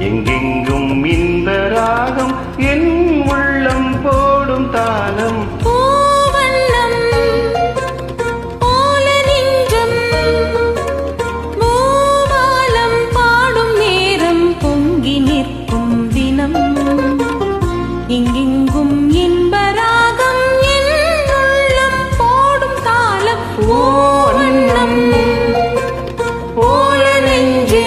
எங்கெங்கும் இந்த ராகம் என் உள்ளம் போடும் தாளம். எங்கெங்கும் இன்பராகம் என் உள்ளம் போடும் தாளம். ஓ வண்ணம் போல நெஞ்சே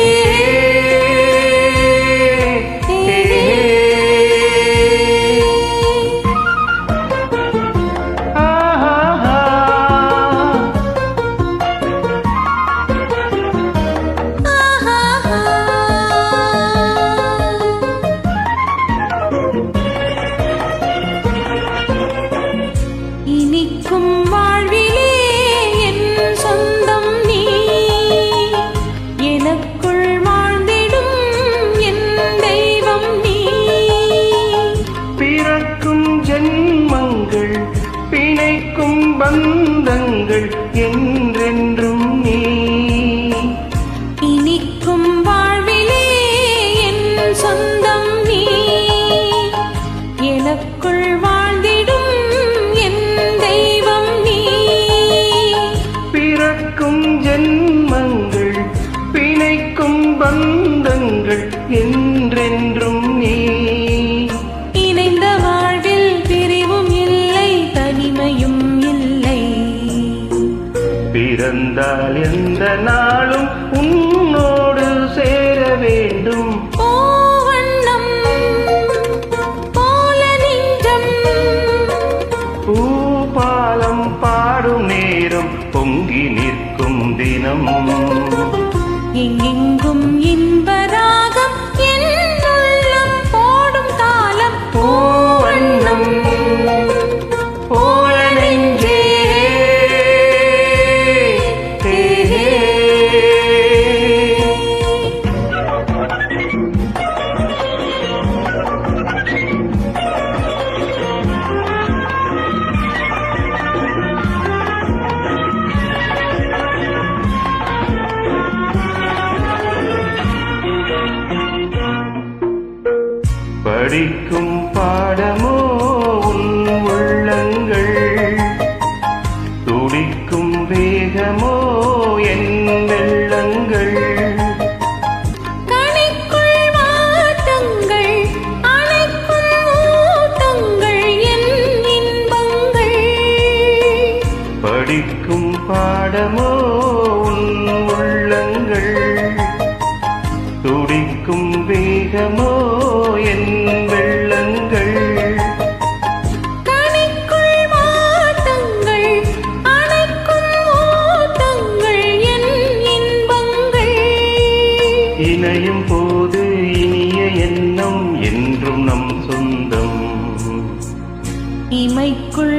இனிக்கும் வாழ்விலே என் சொந்தம் நீ, எனக்குள் வாழ்ந்திடும் என் தெய்வம் நீ. பிறக்கும் ஜென்மங்கள் பிணைக்கும் பந்தங்கள் என்றென்றும் நீ. இனிக்கும் வாழ்விலே என் சொந்தம் நீ, எனக்குள் வாழ்ந்திடும் ஜென்மங்கள் பிணைக்கும் பந்தங்கள் என்றென்றும் நீ. இணைந்த வாழ்வில் பிரிவும் இல்லை, தனிமையும் இல்லை. பிறந்தால் எந்த நாளும் உன்னோடு சேர வேண்டும். ஓ வண்ணம் போல நெஞ்சம் பூபாலம் பாடும் நேரம் பொங்கி நிற்கும் தினம். எங்கெங்கும் இன்பராகம் என் உள்ளம் போடும் தாளம். ஓ வண்ணம் போல நெஞ்சே படிக்கும் பாடமோ உன் உள்ளங்கள், துடிக்கும் வேகமோ என் வெள்ளங்கள். கணிக்குள் வாட்டங்கள் அணைக்கும் ஊட்டங்கள் என் இன்பங்கள். படிக்கும் பாடமோ உன் உள்ளங்கள், துடிக்கும் வேகமோ என் வெள்ளங்கள். கணிக்குள் வாட்டங்கள் அணைக்கும் ஊட்டங்கள் என் இன்பங்கள். இணையும் போது இனிய எண்ணம் என்றும் நம் சொந்தம். இமைக்குள்